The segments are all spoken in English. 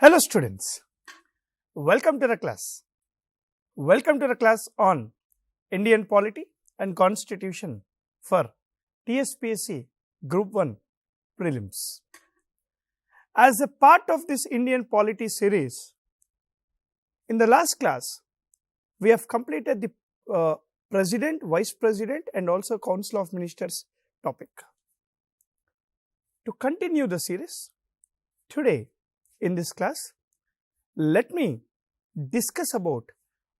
Hello students, welcome to the class. Welcome to the class on Indian Polity and Constitution for Tspsc Group 1 Prelims. As a part of this Indian Polity series, in the last class, we have completed the President, Vice President and also Council of Ministers topic. To continue the series, today in this class, let me discuss about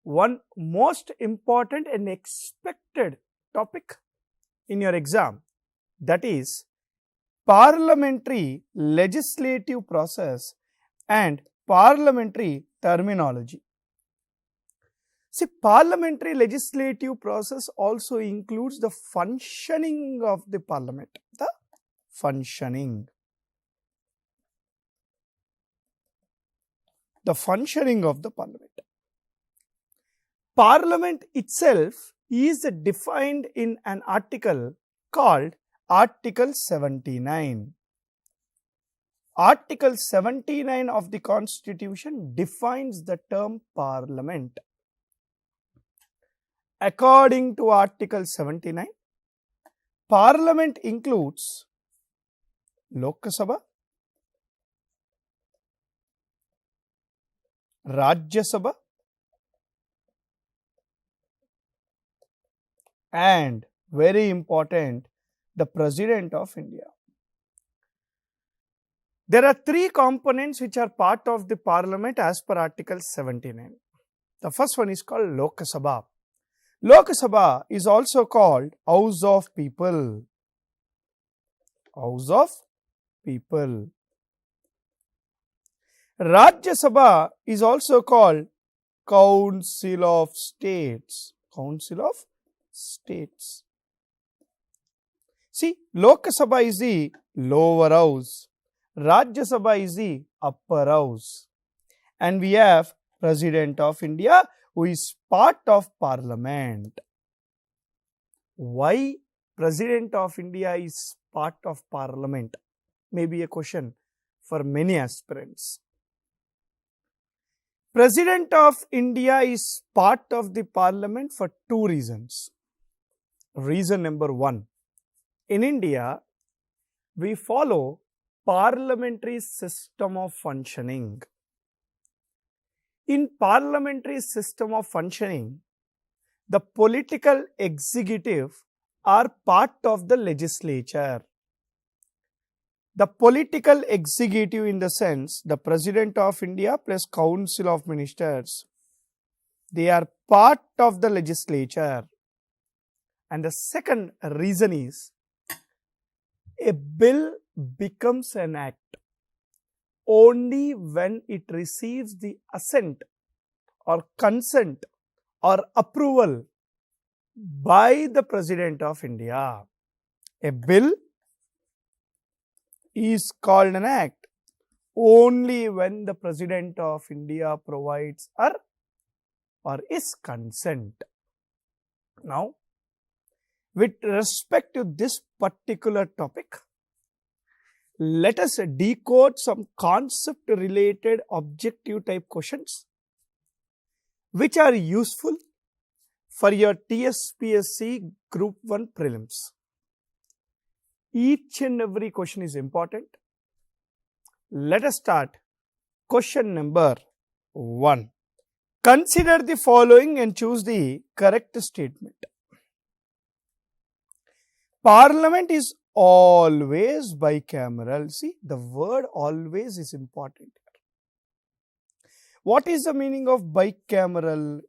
one most important and expected topic in your exam, that is parliamentary legislative process and parliamentary terminology. See, parliamentary legislative process also includes the functioning of the parliament, the functioning of the parliament. Parliament itself is defined in an article called Article 79. Article 79 of the Constitution defines the term parliament. According to Article 79, parliament includes Lok Sabha, Rajya Sabha and, very important, the President of India. There are three components which are part of the parliament as per Article 79. The first one is called Lok Sabha. Lok Sabha is also called House of People. House of People. Rajya Sabha is also called Council of States. Council of States. See, Lok Sabha is the lower house. Rajya Sabha is the upper house. And we have President of India who is part of Parliament. Why President of India is part of Parliament? Maybe a question for many aspirants. President of India is part of the Parliament for two reasons. Reason number one, in India, we follow parliamentary system of functioning. In parliamentary system of functioning, the political executive are part of the legislature. The political executive, in the sense, the President of India plus Council of Ministers, they are part of the legislature. And the second reason is, a bill becomes an act only when it receives the assent or consent or approval by the President of India. A bill is called an act only when the President of India provides or is consent. Now, with respect to this particular topic, let us decode some concept related objective type questions which are useful for your Tspsc Group 1 Prelims. Each and every question is important. Let us start. Question number 1. Consider the following and choose the correct statement. Parliament is always bicameral. See, the word always is important. What is the meaning of bicameral?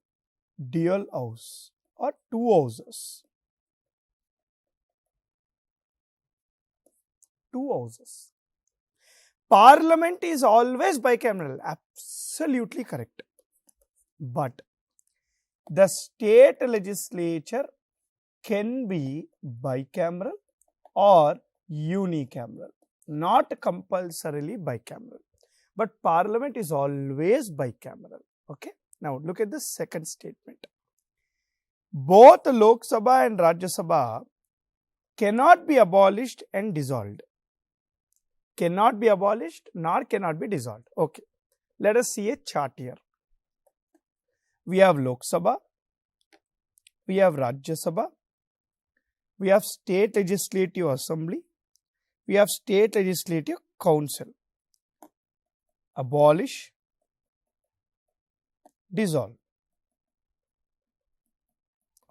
Dual house or two houses. Two houses. Parliament is always bicameral. Absolutely correct. But the state legislature can be bicameral or unicameral, not compulsorily bicameral. But Parliament is always bicameral. Okay. Now look at the second statement. Both Lok Sabha and Rajya Sabha cannot be abolished and dissolved. Cannot be abolished nor cannot be dissolved. Okay. Let us see a chart here. We have Lok Sabha, we have Rajya Sabha, we have State Legislative Assembly, we have State Legislative Council. Abolish, dissolve.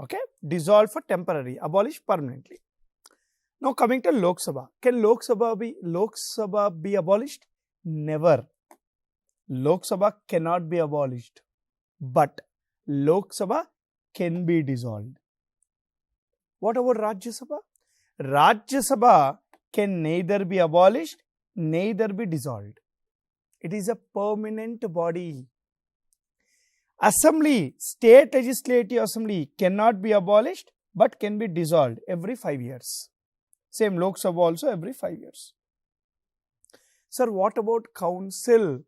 Okay, dissolve for temporary, abolish permanently. Now coming to Lok Sabha. Can Lok Sabha be abolished? Never. Lok Sabha cannot be abolished. But Lok Sabha can be dissolved. What about Rajya Sabha? Rajya Sabha can neither be abolished, neither be dissolved. It is a permanent body. Assembly, State Legislative Assembly cannot be abolished but can be dissolved every 5 years. Same Lok Sabha also every 5 years. Sir, what about Council?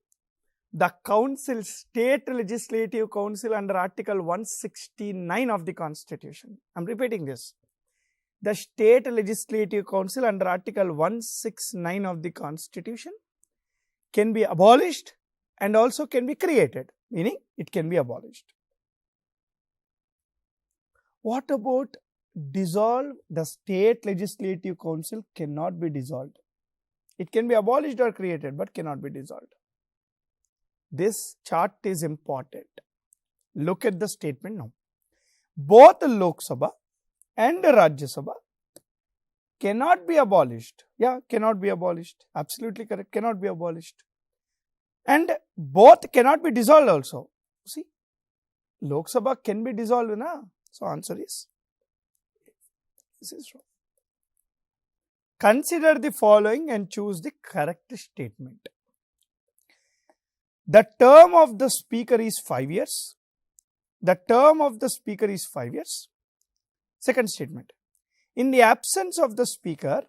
The Council, State Legislative Council under Article 169 of the Constitution. I am repeating this. The State Legislative Council under Article 169 of the Constitution can be abolished and also can be created, meaning it can be abolished. What about dissolve? The State Legislative Council cannot be dissolved. It can be abolished or created but cannot be dissolved. This chart is important. Look at the statement now. Both Lok Sabha and Rajya Sabha cannot be abolished. Yeah, cannot be abolished. Absolutely correct. Cannot be abolished. And both cannot be dissolved also. See, Lok Sabha can be dissolved, na? So answer is, this is wrong. Consider the following and choose the correct statement. The term of the speaker is 5 years. The term of the speaker is 5 years. Second statement. In the absence of the speaker,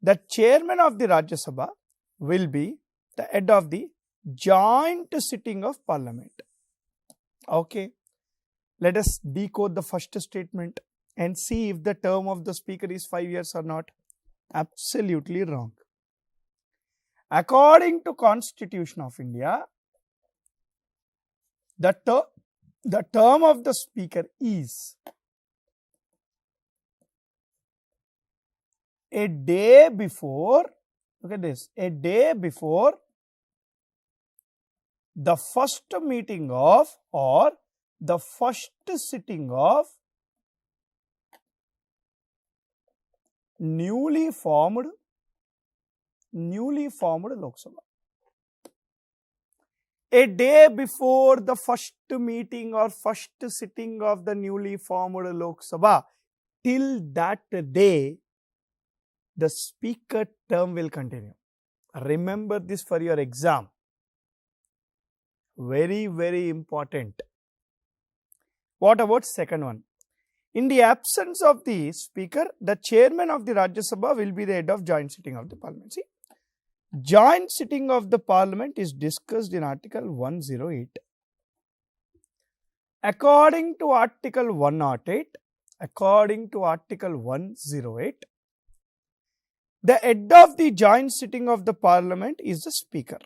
the chairman of the Rajya Sabha will be the head of the joint sitting of parliament. Okay. Let us decode the first statement and see if the term of the speaker is 5 years or not. Absolutely wrong. According to Constitution of India, the term of the speaker is a day before, look at this, a day before the first meeting of or the first sitting of newly formed Lok Sabha. A day before the first meeting or first sitting of the newly formed Lok Sabha, till that day, the speaker term will continue. Remember this for your exam. Very, very important. What about second one? In the absence of the speaker, the chairman of the Rajya Sabha will be the head of joint sitting of the parliament. See, joint sitting of the parliament is discussed in Article 108. According to Article 108, the head of the joint sitting of the parliament is the speaker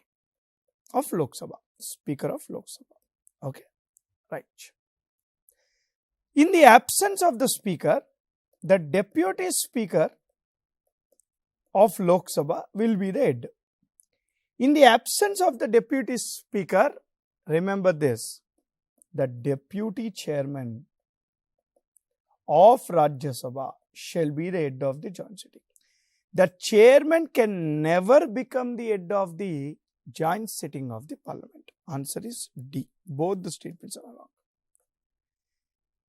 of Lok Sabha. Speaker of Lok Sabha. Okay, right. In the absence of the speaker, the deputy speaker of Lok Sabha will be the head. In the absence of the deputy speaker, remember this, the deputy chairman of Rajya Sabha shall be the head of the joint sitting. The chairman can never become the head of the joint sitting of the parliament. Answer is D. Both the statements are wrong.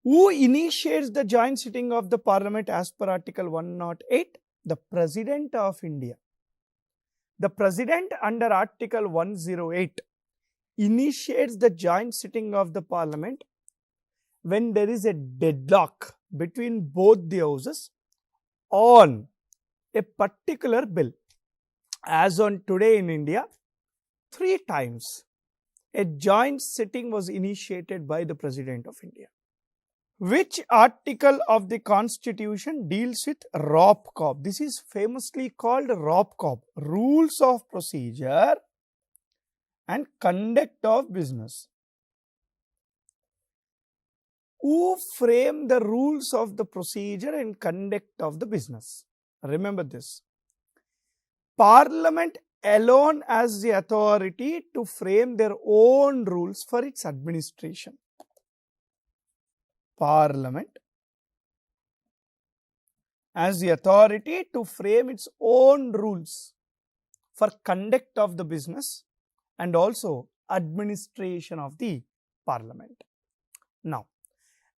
Who initiates the joint sitting of the parliament as per Article 108? The President of India. The President under Article 108 initiates the joint sitting of the parliament when there is a deadlock between both the houses on a particular bill. As on today in India, 3 times a joint sitting was initiated by the President of India. Which article of the Constitution deals with ROP-COP? This is famously called ROP-COP, Rules of Procedure and conduct of business. Who frame the rules of the procedure and conduct of the business? Remember this. Parliament alone has the authority to frame their own rules for its administration. Parliament has the authority to frame its own rules for conduct of the business and also administration of the Parliament. Now,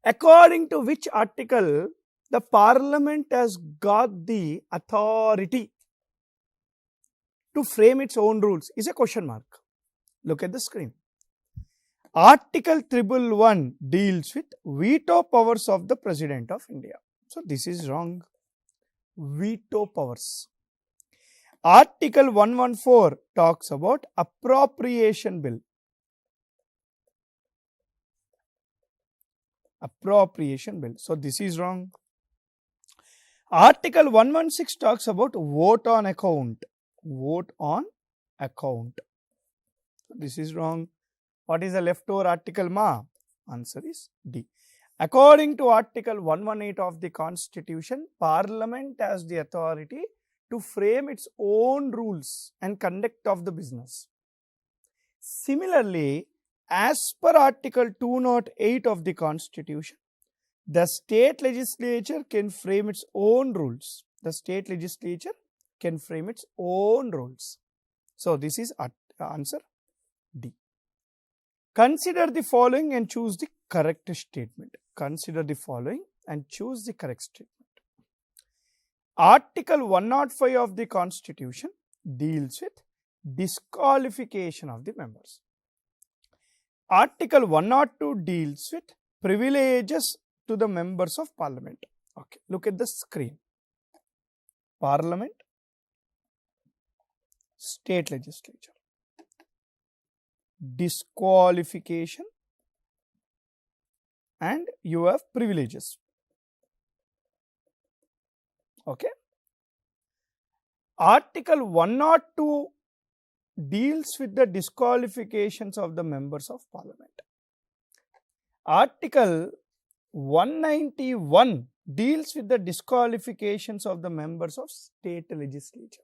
according to which article the Parliament has got the authority to frame its own rules is a question mark. Look at the screen. Article 111 deals with veto powers of the President of India. So this is wrong. Veto powers. Article 114 talks about appropriation bill. Appropriation bill. So this is wrong. Article 116 talks about vote on account. Vote on account. This is wrong. What is the leftover article, ma? Answer is D. According to Article 118 of the Constitution, Parliament has the authority to frame its own rules and conduct of the business. Similarly, as per Article 208 of the Constitution, the state legislature can frame its own rules. The state legislature can frame its own rules. So this is answer D. Consider the following and choose the correct statement. Consider the following and choose the correct statement. Article 105 of the Constitution deals with disqualification of the members. Article 102 deals with privileges to the members of Parliament. Okay, look at the screen. Parliament, state legislature, disqualification, and you have privileges. Okay. Article 102 deals with the disqualifications of the members of Parliament. Article 191 deals with the disqualifications of the members of state legislature.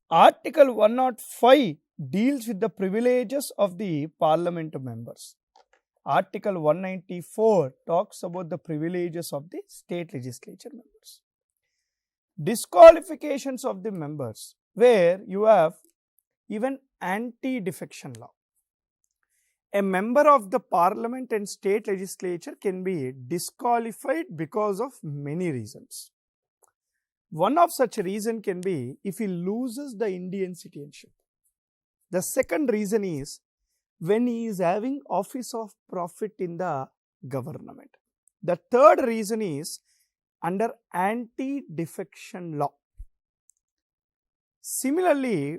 Article 105 deals with the privileges of the Parliament members. Article 194 talks about the privileges of the state legislature members. Disqualifications of the members, where you have even anti-defection law. A member of the Parliament and state legislature can be disqualified because of many reasons. One of such reason can be if he loses the Indian citizenship. The second reason is when he is having office of profit in the government. The third reason is under anti-defection law. Similarly,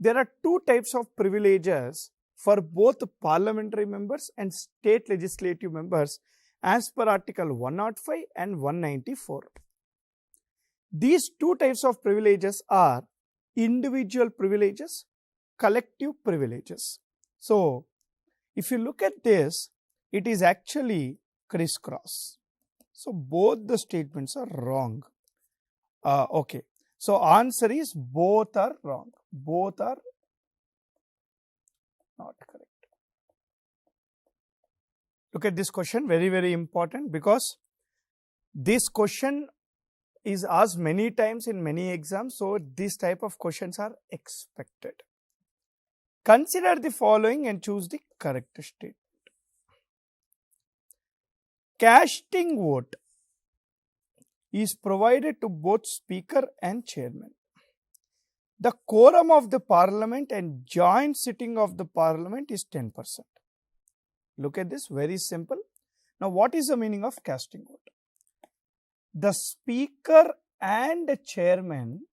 there are two types of privileges for both parliamentary members and state legislative members as per Article 105 and 194. These two types of privileges are individual privileges, collective privileges. So, if you look at this, it is actually crisscross. So, both the statements are wrong. Okay. So, answer is both are wrong. Both are not correct. Look at this question, very, very important, because this question is asked many times in many exams. So, this type of questions are expected. Consider the following and choose the correct statement. Casting vote is provided to both speaker and chairman. The quorum of the Parliament and joint sitting of the Parliament is 10%. Look at this, very simple. Now, what is the meaning of casting vote? The speaker and the chairman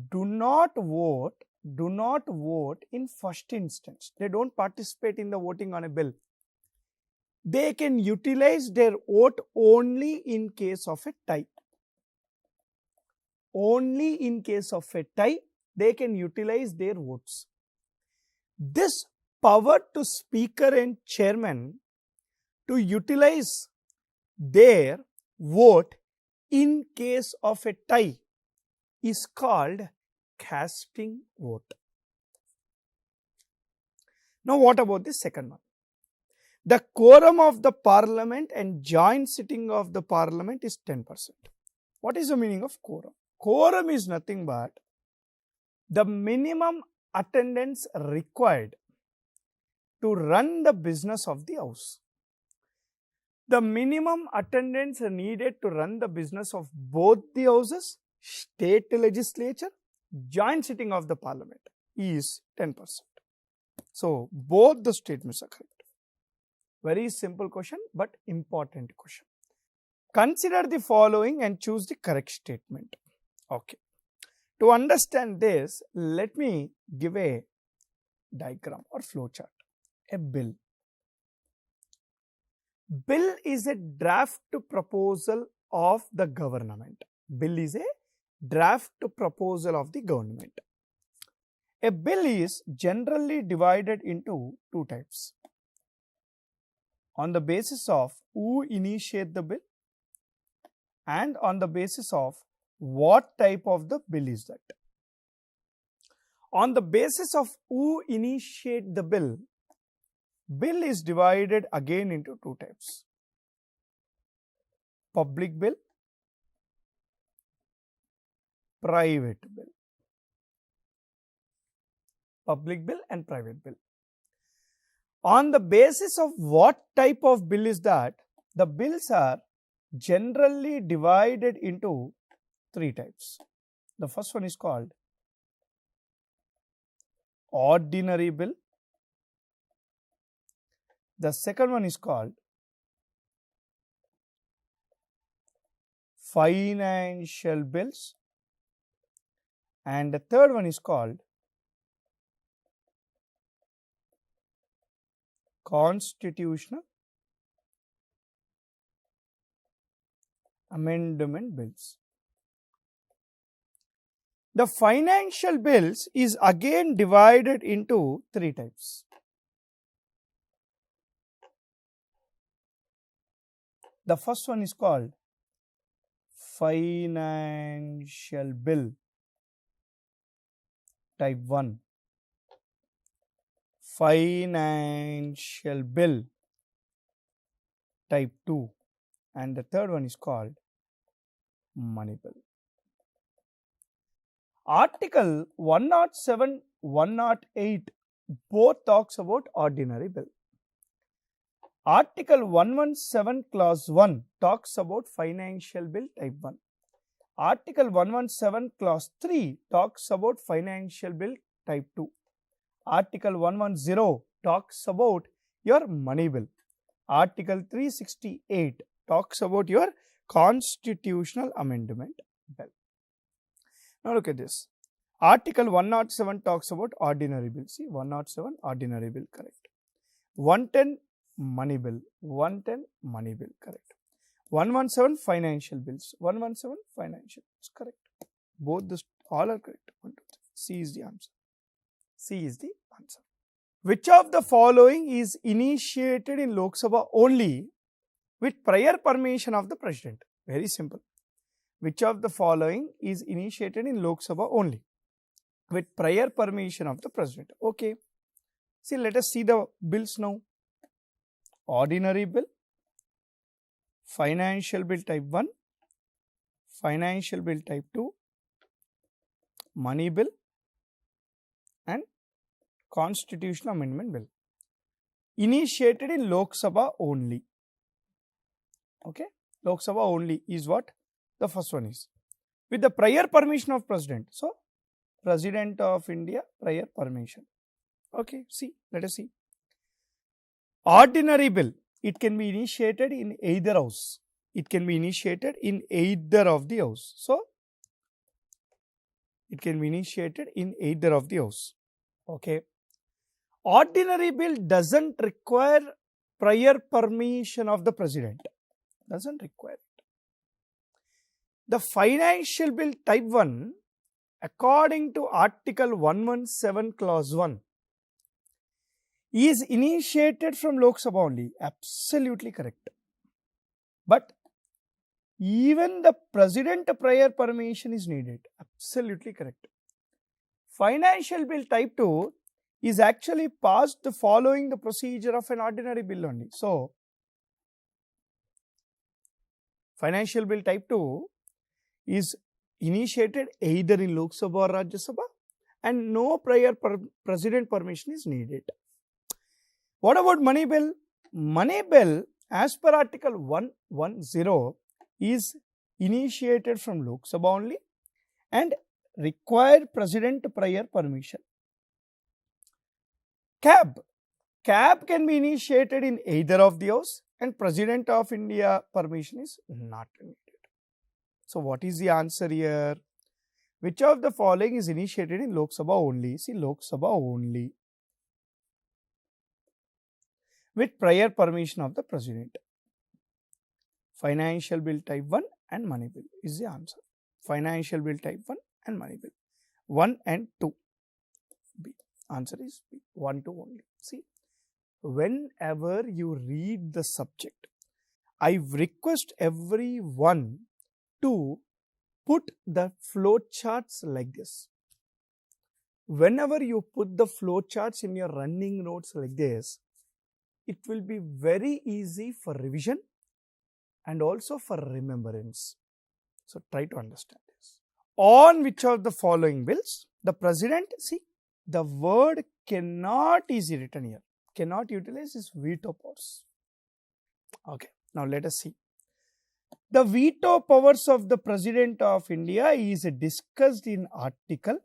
do not vote in first instance. They don't participate in the voting on a bill. They can utilize their vote only in case of a tie. Only in case of a tie, they can utilize their votes. this power to speaker and chairman to utilize their vote in case of a tie is called casting vote. Now what about the second one? The quorum of the parliament and joint sitting of the parliament is 10%. What is the meaning of quorum? Quorum is nothing but the minimum attendance required to run the business of the house. The minimum attendance needed to run the business of both the houses, state legislature, joint sitting of the parliament is 10%. So both the statements are correct. Very simple question but important question. Consider the following and choose the correct statement. Okay. To understand this, let me give a diagram or flowchart. A bill. Bill is a draft proposal of the government. Bill is a draft proposal of the government. A bill is generally divided into two types. On the basis of who initiate the bill and on the basis of what type of the bill is that. On the basis of who initiate the bill, bill is divided again into two types. Public bill, private bill. Public bill and private bill. On the basis of what type of bill is that, the bills are generally divided into three types. The first one is called ordinary bill. The second one is called financial bills. And the third one is called constitutional amendment bills. The financial bills is again divided into three types. The first one is called financial bill type 1, financial bill type 2, and the third one is called money bill. Article 107, 108 both talks about ordinary bill. Article 117 clause 1 talks about financial bill type 1. Article 117 clause 3 talks about financial bill type 2. Article 110 talks about your money bill. Article 368 talks about your constitutional amendment bill. Now look at this. Article 107 talks about ordinary bill. See, 107 ordinary bill, correct. 110 money bill, 110 money bill, correct. 117 financial bills, 117 financial bills, correct. Both this all are correct. 1, 2, 3. C is the answer. C is the answer. Which of the following is initiated in Lok Sabha only with prior permission of the President? Very simple. Which of the following is initiated in Lok Sabha only with prior permission of the President? Okay. See, let us see the bills now. Ordinary bill, financial bill type 1, financial bill type 2, money bill and constitutional amendment bill. Initiated in Lok Sabha only. Okay. Lok Sabha only is what? The first one is with the prior permission of President. So, President of India prior permission. Okay. See, let us see. Ordinary bill, it can be initiated in either house. It can be initiated in either of the house. So, it can be initiated in either of the house. Okay. Ordinary bill doesn't require prior permission of the President. Doesn't require it. The financial bill type 1, according to Article 117 clause 1, is initiated from Lok Sabha only. Absolutely correct. But even the President prior permission is needed. Absolutely correct. Financial bill type 2 is actually passed following the procedure of an ordinary bill only. So, financial bill type 2 is initiated either in Lok Sabha or Rajya Sabha and no prior president permission is needed. What about money bill? Money bill as per article 110 is initiated from Lok Sabha only and require president prior permission. CAB can be initiated in either of those and President of India permission is not needed. So, what is the answer here? Which of the following is initiated in Lok Sabha only? See, Lok Sabha only with prior permission of the President. Financial bill type 1 and money bill is the answer. Financial bill type 1 and money bill. 1 and 2. B. Answer is B. 1, 2 only. See, whenever you read the subject, I request everyone to put the flow charts like this. Whenever you put the flow charts in your running notes like this, it will be very easy for revision and also for remembrance. So, try to understand this. On which of the following bills the President, see, the word cannot is written here. Cannot utilize is veto powers. Okay, now let us see. The veto powers of the President of India is discussed in Article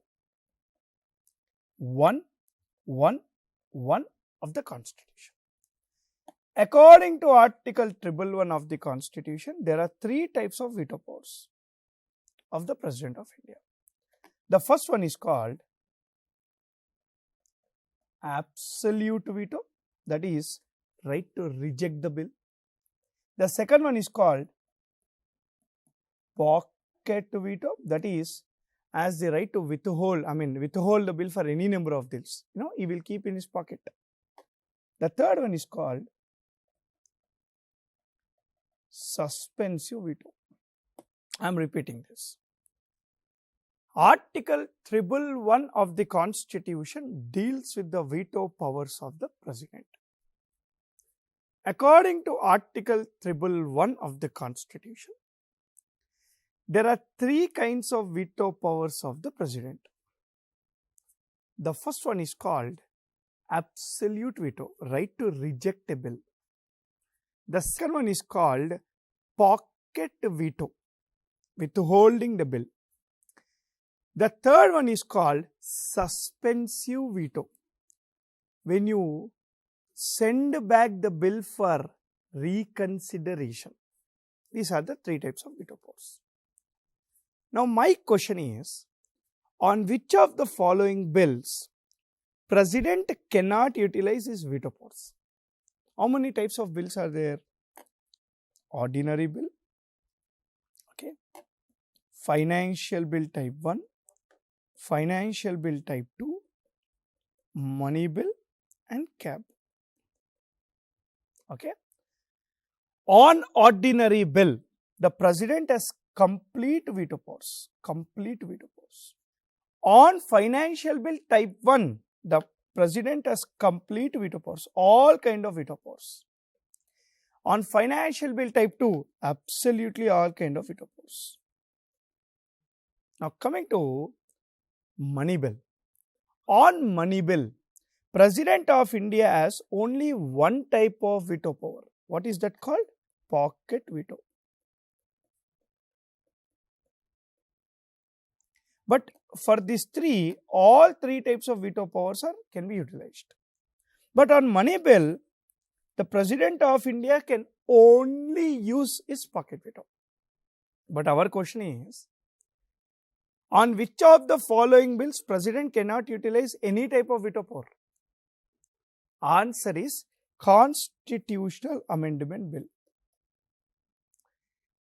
111 of the Constitution. According to Article 111 of the Constitution, there are 3 types of veto powers of the President of India. The first one is called absolute veto, that is right to reject the bill. The second one is called pocket veto, that is as the right to withhold the bill for any number of bills. He will keep in his pocket. The third one is called suspensive veto. I am repeating this. Article 111 of the Constitution deals with the veto powers of the President. According to Article 111 of the Constitution, there are 3 kinds of veto powers of the President. The first one is called absolute veto, right to reject a bill. The second one is called pocket veto, withholding the bill. The third one is called suspensive veto, when you send back the bill for reconsideration. These are the 3 types of veto powers. Now, my question is, on which of the following bills President cannot utilize his veto powers? How many types of bills are there? Ordinary bill, okay, financial bill type 1, financial bill type 2, money bill and CAB. Okay. On ordinary bill, the President has complete veto powers. Complete veto powers. On financial bill type 1, the President has complete veto powers. All kind of veto powers. On financial bill type 2, absolutely all kind of veto powers. Now coming to money bill. On money bill, President of India has only one type of veto power. What is that called? Pocket veto. But for these all three types of veto powers can be utilized. But on money bill, the President of India can only use his pocket veto. But our question is, on which of the following bills President cannot utilize any type of veto power? Answer is Constitutional Amendment Bill.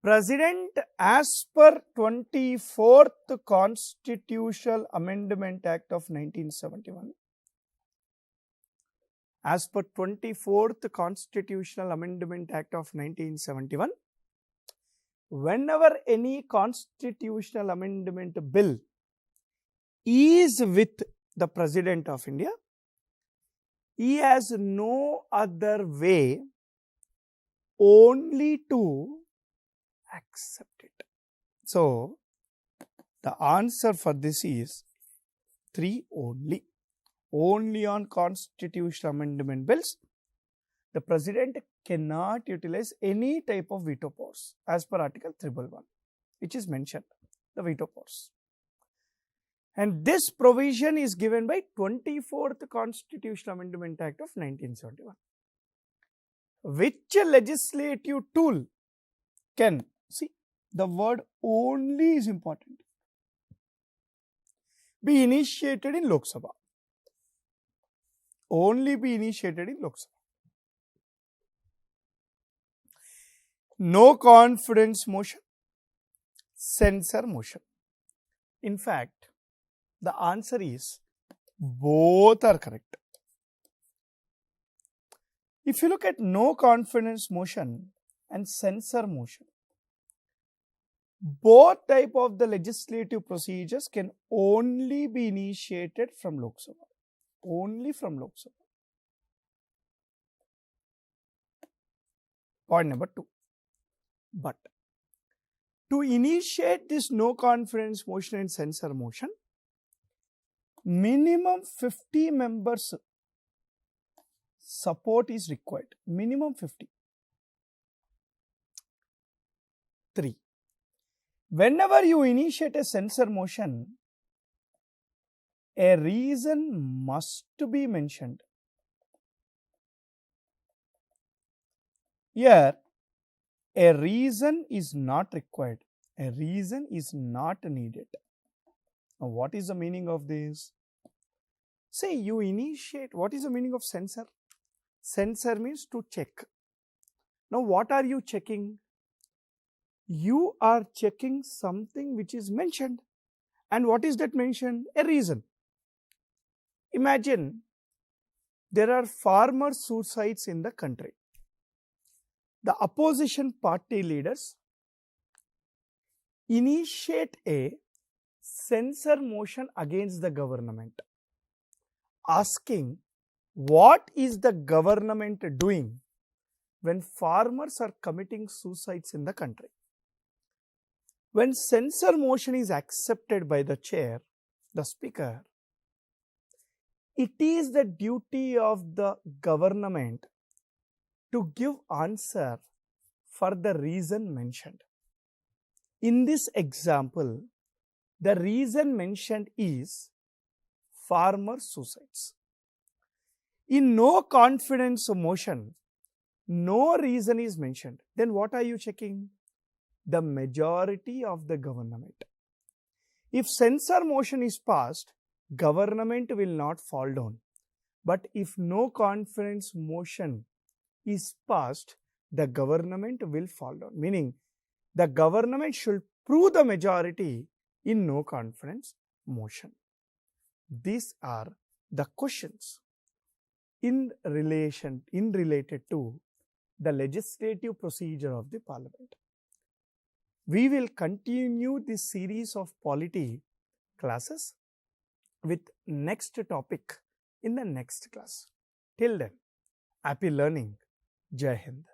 President, as per 24th Constitutional Amendment Act of 1971, as per 24th Constitutional Amendment Act of 1971, whenever any constitutional amendment bill is with the President of India, he has no other way only to accept it. So, the answer for this is 3 only. Only on constitutional amendment bills, the President cannot utilize any type of veto powers as per Article 311, which is mentioned, the veto powers. And this provision is given by 24th Constitutional Amendment Act of 1971. Which legislative tool can, see, the word only is important, be initiated in Lok Sabha. Only be initiated in Lok Sabha. No confidence motion, censure motion. In fact, the answer is both are correct. If you look at no confidence motion and censure motion, both type of the legislative procedures can only be initiated from Lok Sabha. Only from Lok Sabha. Point number 2. But to initiate this no confidence motion and censure motion, minimum 50 members support is required. Minimum 50. 3. Whenever you initiate a censure motion, a reason must be mentioned. Here, a reason is not required. A reason is not needed. Now, what is the meaning of this? Say you initiate, what is the meaning of censure? Censure means to check. Now, what are you checking? You are checking something which is mentioned. And what is that mentioned? A reason. Imagine there are farmer suicides in the country. The opposition party leaders initiate a censure motion against the government, asking what is the government doing when farmers are committing suicides in the country. When censure motion is accepted by the chair, the speaker, it is the duty of the government to give answer for the reason mentioned. In this example, the reason mentioned is farmer suicides. In no confidence motion, no reason is mentioned. Then what are you checking? The majority of the government. If censure motion is passed, government will not fall down. But if no confidence motion is passed, the government will fall down. Meaning, the government should prove the majority in no confidence motion. These are the questions related to the legislative procedure of the parliament. We will continue this series of polity classes with next topic in the next class. Till then, happy learning. Jai Hind.